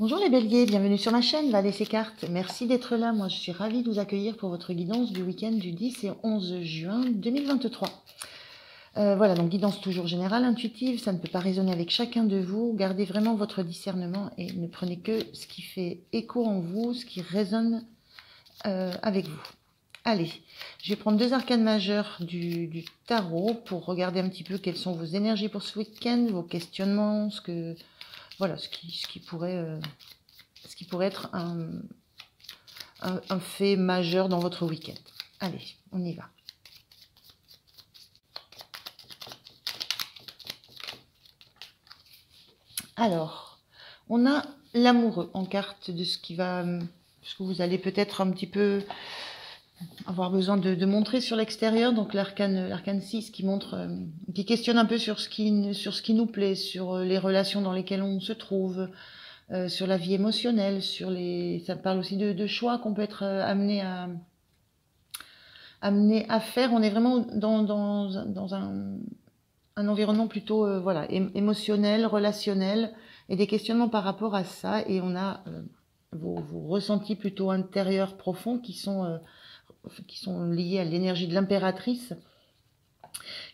Bonjour les béliers, bienvenue sur ma chaîne Valet ses cartes. Merci d'être là, moi je suis ravie de vous accueillir pour votre guidance du week-end du 10 et 11 juin 2023. Voilà, donc guidance toujours générale, intuitive, ça ne peut pas résonner avec chacun de vous. Gardez vraiment votre discernement et ne prenez que ce qui fait écho en vous, ce qui résonne avec vous. Allez, je vais prendre deux arcanes majeures du tarot pour regarder un petit peu quelles sont vos énergies pour ce week-end, vos questionnements, voilà, ce qui pourrait être un fait majeur dans votre week-end. Allez, on y va. Alors, on a l'amoureux en carte de ce qui va... Ce que vous allez peut-être un petit peu avoir besoin de montrer sur l'extérieur. Donc l'arcane 6 qui montre, qui questionne un peu sur ce qui nous plaît, sur les relations dans lesquelles on se trouve, sur la vie émotionnelle, ça parle aussi de choix qu'on peut être amené à faire. On est vraiment dans un environnement plutôt voilà, émotionnel, relationnel, et des questionnements par rapport à ça. Et on a vos ressentis plutôt intérieurs profonds qui sont liés à l'énergie de l'impératrice,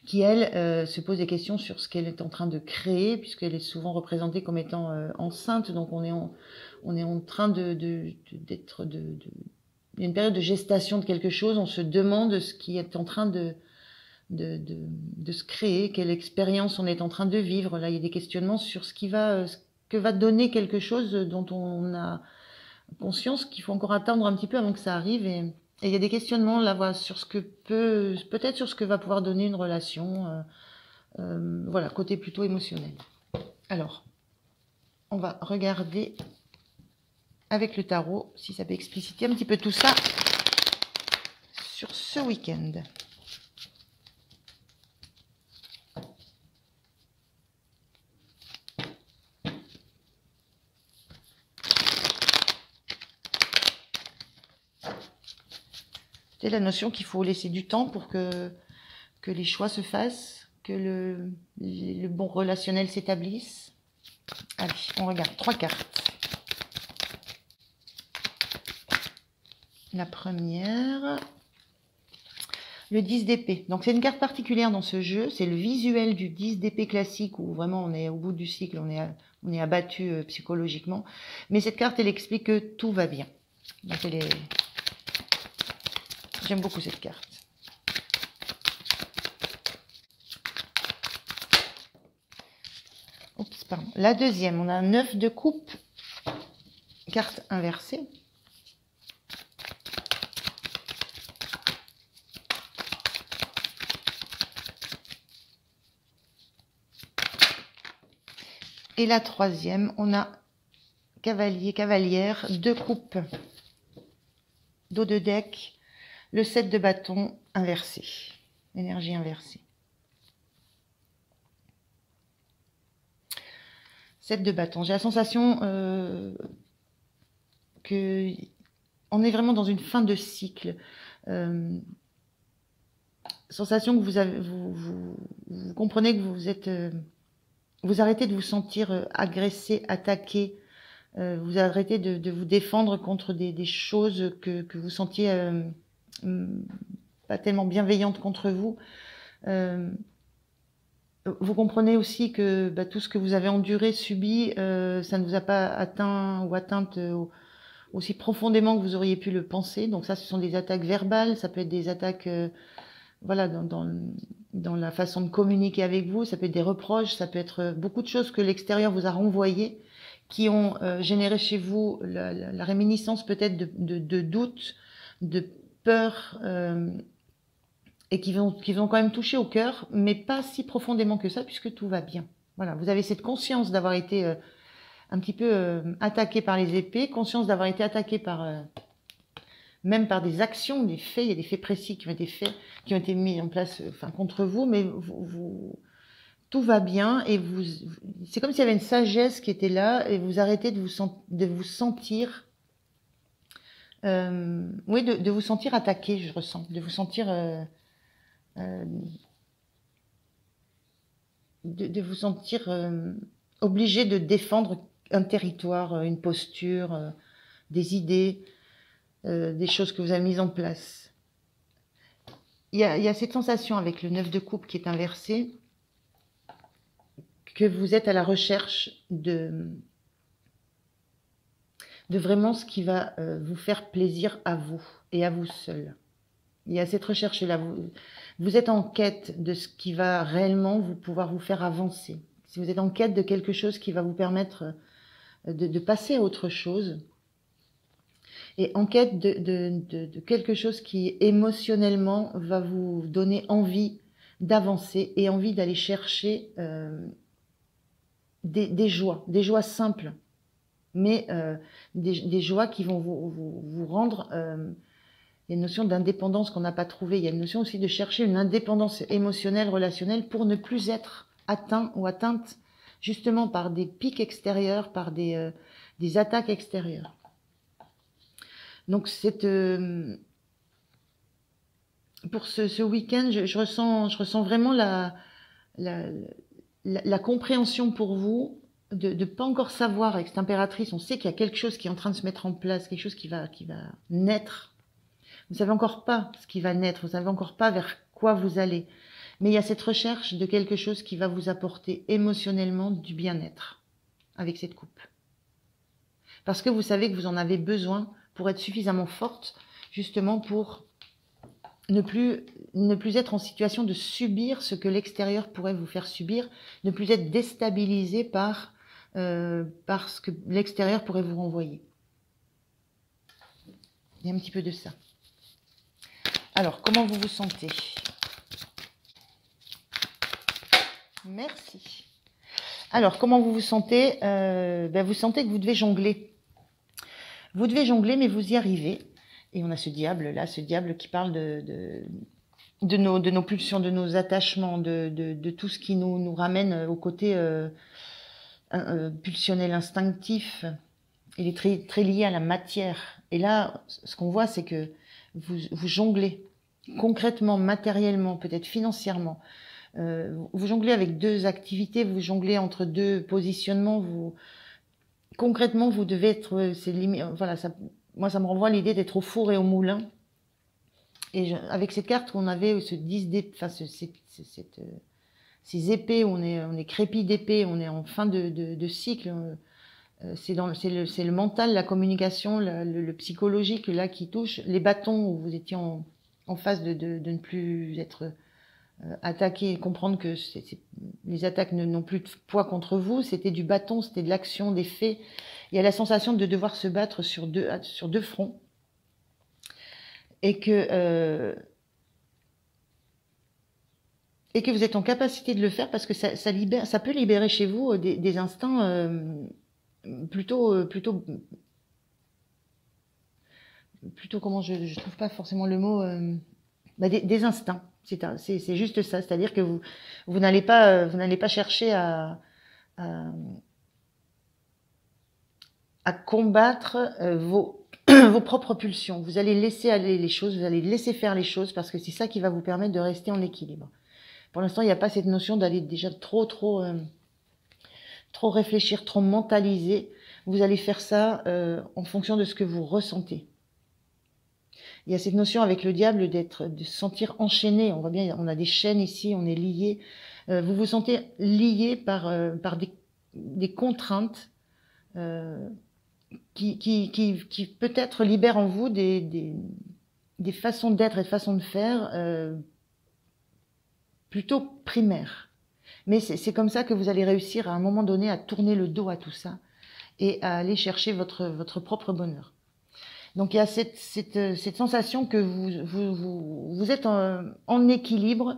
qui, elle, se pose des questions sur ce qu'elle est en train de créer, puisqu'elle est souvent représentée comme étant enceinte. Donc on est en train d'être... Il y a une période de gestation de quelque chose, on se demande ce qui est en train de se créer, quelle expérience on est en train de vivre. Là, il y a des questionnements sur ce que va donner quelque chose dont on a conscience qu'il faut encore attendre un petit peu avant que ça arrive. Et il y a des questionnements là, voilà, sur ce que peut-être sur ce que va pouvoir donner une relation. Voilà, côté plutôt émotionnel. Alors, on va regarder avec le tarot si ça peut expliciter un petit peu tout ça sur ce week-end. C'est la notion qu'il faut laisser du temps pour que les choix se fassent, que le bon relationnel s'établisse. Allez, on regarde 3 cartes. La première, le 10 d'épée. Donc c'est une carte particulière dans ce jeu, c'est le visuel du 10 d'épée classique où vraiment on est au bout du cycle, on est abattu psychologiquement. Mais cette carte, elle explique que tout va bien. Donc j'aime beaucoup cette carte. Oups, pardon. La deuxième, on a un 9 de coupe, carte inversée. Et la troisième, on a cavalier, cavalière, 2 coupes, dos de deck, le 7 de bâton inversé, énergie inversée. 7 de bâton. J'ai la sensation que on est vraiment dans une fin de cycle. Sensation que vous comprenez que vous êtes... vous arrêtez de vous sentir agressé, attaqué. Vous arrêtez de vous défendre contre des choses que vous sentiez pas tellement bienveillantes contre vous. Vous comprenez aussi que tout ce que vous avez enduré, subi, ça ne vous a pas atteint ou atteinte aussi profondément que vous auriez pu le penser. Donc ça, ce sont des attaques verbales, ça peut être des attaques voilà, dans la façon de communiquer avec vous, ça peut être des reproches, ça peut être beaucoup de choses que l'extérieur vous a renvoyées, qui ont généré chez vous la réminiscence peut-être de doute, de peur, et qui vont quand même toucher au cœur, mais pas si profondément que ça, puisque tout va bien. Voilà, vous avez cette conscience d'avoir été un petit peu attaqué par les épées, conscience d'avoir été attaqué même par des actions, des faits. Il y a des faits précis qui ont été mis en place contre vous, mais tout va bien, et c'est comme s'il y avait une sagesse qui était là, et vous arrêtez de vous sentir... oui, de vous sentir attaqué, je ressens, de vous sentir... de vous sentir obligé de défendre un territoire, une posture, des idées, des choses que vous avez mises en place. Il y a cette sensation avec le 9 de coupe qui est inversé, que vous êtes à la recherche de vraiment ce qui va vous faire plaisir à vous et à vous seul. Il y a cette recherche-là. Vous êtes en quête de ce qui va réellement pouvoir vous faire avancer. Si vous êtes en quête de quelque chose qui va vous permettre de passer à autre chose, et en quête de quelque chose qui émotionnellement va vous donner envie d'avancer et envie d'aller chercher des joies simples, mais des joies qui vont vous rendre... il y a une notion d'indépendance qu'on n'a pas trouvée. Il y a une notion aussi de chercher une indépendance émotionnelle, relationnelle, pour ne plus être atteint ou atteinte justement par des pics extérieurs, par des attaques extérieures. Donc pour ce week-end, je ressens vraiment la compréhension pour vous de ne pas encore savoir avec cette impératrice. On sait qu'il y a quelque chose qui est en train de se mettre en place, quelque chose qui va naître. Vous ne savez encore pas ce qui va naître, vous ne savez encore pas vers quoi vous allez. Mais il y a cette recherche de quelque chose qui va vous apporter émotionnellement du bien-être avec cette coupe. Parce que vous savez que vous en avez besoin pour être suffisamment forte, justement pour ne plus être en situation de subir ce que l'extérieur pourrait vous faire subir, ne plus être déstabilisé par ce que l'extérieur pourrait vous renvoyer. Il y a un petit peu de ça. Alors, comment vous vous sentez? Merci. Alors, comment vous vous sentez? Vous sentez que vous devez jongler. Vous devez jongler, mais vous y arrivez. Et on a ce diable là, ce diable qui parle de nos pulsions, de nos attachements, de tout ce qui nous ramène au côté pulsionnel, instinctif. Il est très, très lié à la matière. Et là, ce qu'on voit, c'est que vous jonglez concrètement, matériellement, peut-être financièrement. Vous jonglez avec deux activités, vous jonglez entre deux positionnements. Concrètement, vous devez être... voilà, moi, ça me renvoie à l'idée d'être au four et au moulin. Et avec cette carte où on avait ce 10 d'épée, enfin, ces épées, où on est crépi d'épée, on est en fin de cycle. C'est le mental, la communication, le psychologique là qui touche. Les bâtons où vous étiez en phase de ne plus être attaqué, comprendre que les attaques n'ont plus de poids contre vous. C'était du bâton, c'était de l'action, des faits. Il y a la sensation de devoir se battre sur deux fronts. Et que vous êtes en capacité de le faire parce que ça peut libérer chez vous des instincts plutôt comment je trouve pas forcément le mot des instincts. C'est juste ça, c'est-à-dire que vous n'allez pas chercher à combattre vos propres pulsions. Vous allez laisser aller les choses, vous allez laisser faire les choses parce que c'est ça qui va vous permettre de rester en équilibre. Pour l'instant, il n'y a pas cette notion d'aller déjà trop réfléchir, trop mentaliser. Vous allez faire ça en fonction de ce que vous ressentez. Il y a cette notion avec le diable de se sentir enchaîné. On voit bien, on a des chaînes ici, on est lié. Vous vous sentez lié par des contraintes qui peut-être libèrent en vous des façons d'être et de façons de faire plutôt primaires. Mais c'est comme ça que vous allez réussir à un moment donné à tourner le dos à tout ça et à aller chercher votre propre bonheur. Donc il y a cette sensation que vous êtes en équilibre,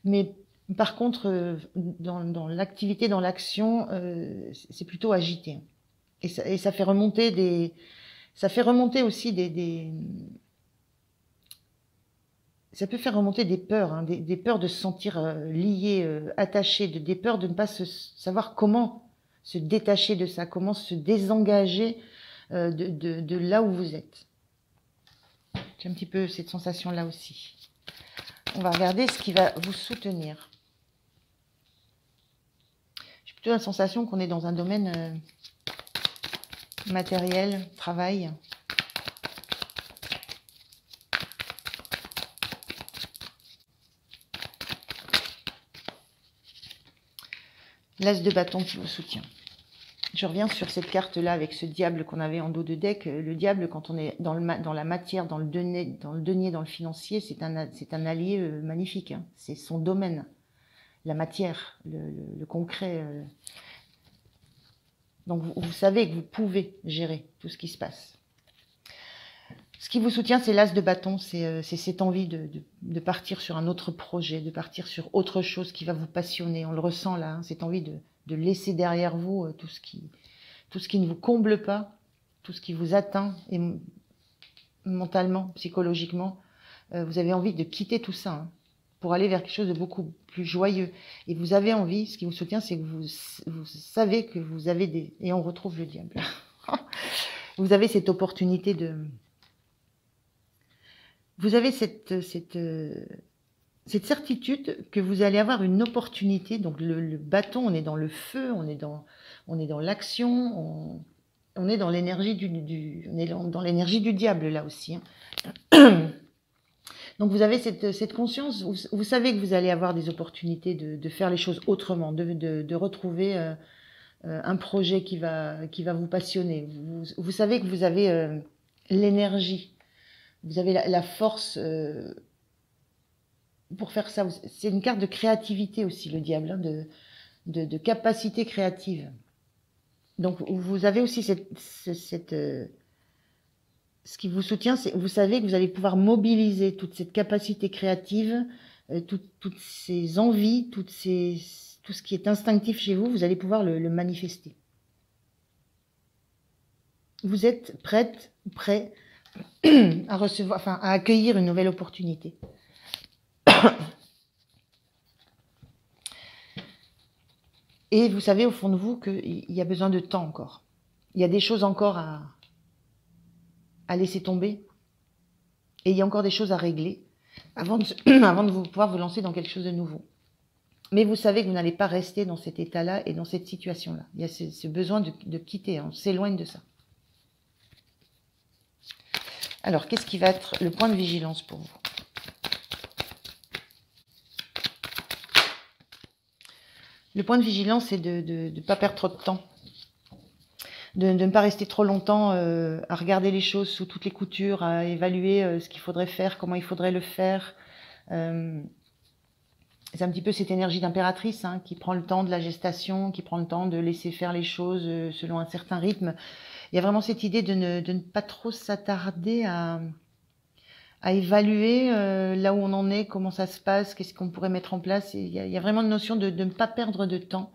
mais par contre dans l'activité, dans l'action, c'est plutôt agité. Et ça fait remonter aussi ça peut faire remonter des peurs, hein, des peurs de se sentir lié, attaché, des peurs de ne pas savoir comment se détacher de ça, comment se désengager de là où vous êtes. J'ai un petit peu cette sensation-là aussi. On va regarder ce qui va vous soutenir. J'ai plutôt la sensation qu'on est dans un domaine matériel, travail. L'as de bâton qui vous soutient. Je reviens sur cette carte-là avec ce diable qu'on avait en dos de deck. Le diable, quand on est dans la matière, dans le denier, dans le financier, c'est un allié magnifique. Hein. C'est son domaine, la matière, le concret. Donc vous savez que vous pouvez gérer tout ce qui se passe. Ce qui vous soutient, c'est l'as de bâton, c'est cette envie de partir sur un autre projet, de partir sur autre chose qui va vous passionner. On le ressent là, hein, cette envie de laisser derrière vous tout ce qui ne vous comble pas, tout ce qui vous atteint et mentalement, psychologiquement. Vous avez envie de quitter tout ça hein, pour aller vers quelque chose de beaucoup plus joyeux. Et vous avez envie, ce qui vous soutient, c'est que vous savez que vous avez des... Et on retrouve le diable. Vous avez cette opportunité de... Vous avez cette certitude que vous allez avoir une opportunité. Donc le bâton, on est dans le feu, on est dans l'action, on est dans l'énergie dans l'énergie du diable là aussi. Hein. Donc vous avez cette conscience, vous savez que vous allez avoir des opportunités de faire les choses autrement, de retrouver un projet qui va vous passionner. Vous savez que vous avez l'énergie. Vous avez la force pour faire ça. C'est une carte de créativité aussi, le diable, hein, de capacité créative. Donc, vous avez aussi ce qui vous soutient, c'est vous savez que vous allez pouvoir mobiliser toute cette capacité créative, toutes ces envies, tout ce qui est instinctif chez vous, vous allez pouvoir le manifester. Vous êtes prête, prêt à recevoir, enfin, à accueillir une nouvelle opportunité. Et vous savez au fond de vous qu'il y a besoin de temps encore. Il y a des choses encore à laisser tomber. Et il y a encore des choses à régler avant de vous pouvoir vous lancer dans quelque chose de nouveau. Mais vous savez que vous n'allez pas rester dans cet état-là et dans cette situation-là. Il y a ce besoin de quitter, hein, on s'éloigne de ça. Alors, qu'est-ce qui va être le point de vigilance pour vous? Le point de vigilance, c'est de ne pas perdre trop de temps. De ne pas rester trop longtemps à regarder les choses sous toutes les coutures, à évaluer ce qu'il faudrait faire, comment il faudrait le faire. C'est un petit peu cette énergie d'impératrice hein, qui prend le temps de la gestation, qui prend le temps de laisser faire les choses selon un certain rythme. Il y a vraiment cette idée de ne pas trop s'attarder à évaluer là où on en est, comment ça se passe, qu'est-ce qu'on pourrait mettre en place. Il y a vraiment une notion de ne pas perdre de temps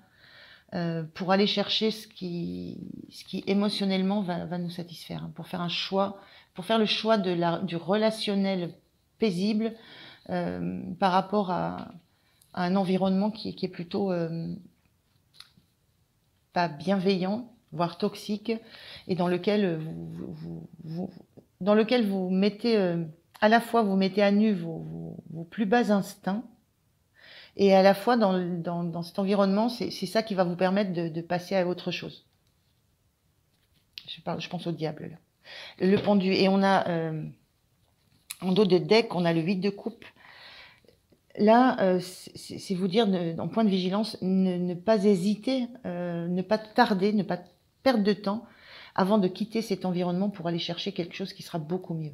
pour aller chercher ce qui émotionnellement va nous satisfaire, hein, pour faire un choix, pour faire le choix du relationnel paisible par rapport à un environnement qui est plutôt pas bienveillant, voire toxique, et dans lequel vous mettez à la fois vous mettez à nu vos plus bas instincts, et à la fois dans cet environnement, c'est ça qui va vous permettre de passer à autre chose. Je pense au diable là. Le pendu, et on a en dos de deck, on a le 8 de coupe. Là, c'est vous dire, en point de vigilance, ne pas hésiter, ne pas tarder, ne pas perdre de temps avant de quitter cet environnement pour aller chercher quelque chose qui sera beaucoup mieux.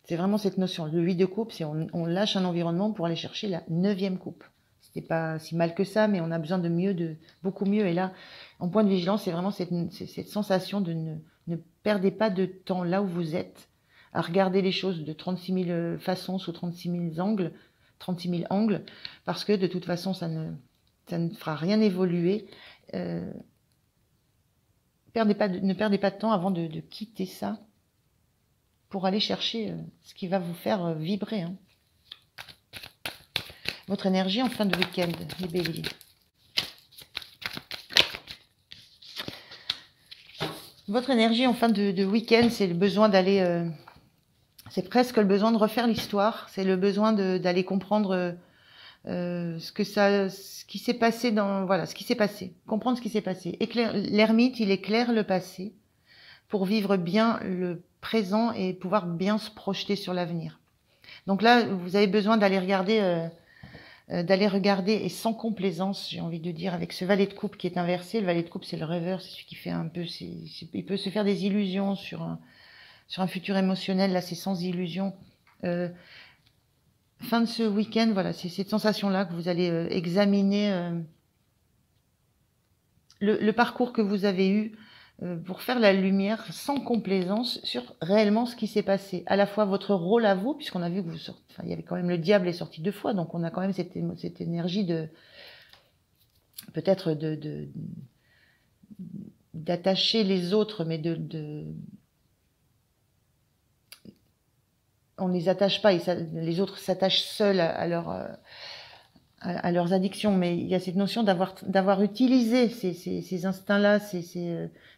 C'est vraiment cette notion. Le 8 de coupe, c'est on lâche un environnement pour aller chercher la 9e coupe. C'était pas si mal que ça, mais on a besoin de mieux, beaucoup mieux. Et là, en point de vigilance, c'est vraiment cette sensation de ne perdez pas de temps là où vous êtes, à regarder les choses de 36 000 façons, sous 36 000 angles, parce que de toute façon, ça ne fera rien évoluer. Ne perdez pas de temps avant de quitter ça pour aller chercher ce qui va vous faire vibrer. Hein. Votre énergie en fin de week-end, les béliers. Votre énergie en fin de week-end, c'est le besoin d'aller... c'est presque le besoin de refaire l'histoire. C'est le besoin d'aller comprendre ce qui s'est passé dans... Voilà, ce qui s'est passé. Comprendre ce qui s'est passé. L'ermite, il éclaire le passé pour vivre bien le présent et pouvoir bien se projeter sur l'avenir. Donc là, vous avez besoin d'aller regarder et sans complaisance, j'ai envie de dire, avec ce valet de coupe qui est inversé. Le valet de coupe, c'est le rêveur, c'est celui qui fait un peu, il peut se faire des illusions sur un futur émotionnel. Là, c'est sans illusion. Fin de ce week-end, voilà, c'est cette sensation-là que vous allez examiner le parcours que vous avez eu pour faire la lumière sans complaisance sur réellement ce qui s'est passé. À la fois votre rôle à vous, puisqu'on a vu que vous sortez, enfin, il y avait quand même le diable est sorti 2 fois, donc on a quand même cette énergie de peut-être d'attacher les autres, mais on ne les attache pas, les autres s'attachent seuls à leurs addictions, mais il y a cette notion d'avoir utilisé ces instincts-là,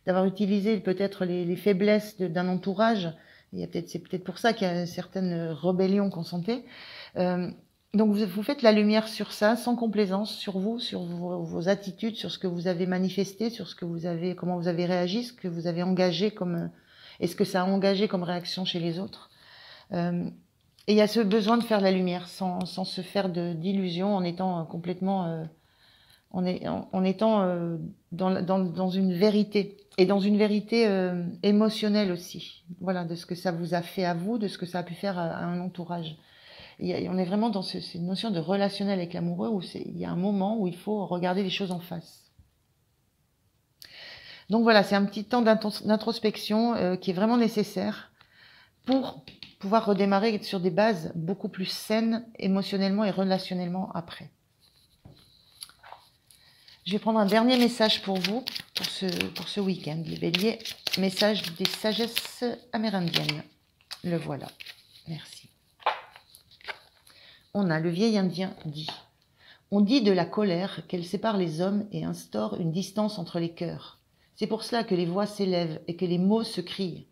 d'avoir utilisé peut-être les faiblesses d'un entourage. C'est peut-être pour ça qu'il y a certaines rébellions qu'on sentait. Donc vous faites la lumière sur ça, sans complaisance, sur vous, sur vos attitudes, sur ce que vous avez manifesté, sur ce que vous avez, comment vous avez réagi, ce que vous avez engagé et ce que ça a engagé comme réaction chez les autres. Et il y a ce besoin de faire la lumière sans se faire d'illusions, en étant complètement, en étant dans une vérité, et dans une vérité émotionnelle aussi. Voilà, de ce que ça vous a fait à vous, de ce que ça a pu faire à un entourage. Et on est vraiment dans cette notion de relationnel avec l'amoureux où il y a un moment où il faut regarder les choses en face. Donc voilà, c'est un petit temps d'introspection qui est vraiment nécessaire pour pouvoir redémarrer sur des bases beaucoup plus saines émotionnellement et relationnellement après. Je vais prendre un dernier message pour vous, pour ce week-end, les béliers. Message des sagesses amérindiennes. Le voilà. Merci. On a le vieil indien dit. On dit de la colère qu'elle sépare les hommes et instaure une distance entre les cœurs. C'est pour cela que les voix s'élèvent et que les mots se crient.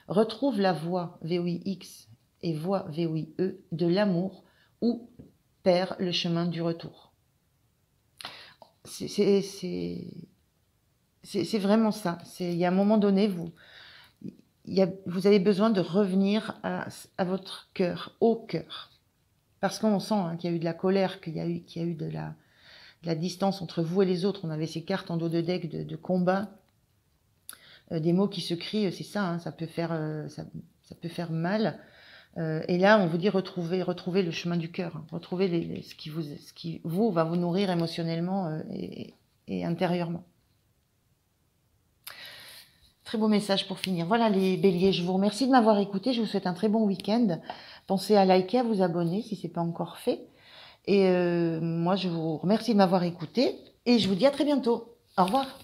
Retrouve la voix VOIX et voix VOIE de l'amour ou perds le chemin du retour. C'est vraiment ça. Il y a un moment donné, vous avez besoin de revenir à votre cœur, au cœur. Parce qu'on sent qu'il y a eu de la colère, qu'il y a eu de la distance entre vous et les autres. On avait ces cartes en dos de deck de combat. Des mots qui se crient, c'est ça, ça peut faire mal. Et là, on vous dit retrouver le chemin du cœur, retrouver ce qui va vous nourrir émotionnellement et intérieurement. Très beau message pour finir. Voilà les béliers, je vous remercie de m'avoir écouté, je vous souhaite un très bon week-end. Pensez à liker, à vous abonner si ce n'est pas encore fait. Et moi, je vous remercie de m'avoir écouté et je vous dis à très bientôt. Au revoir.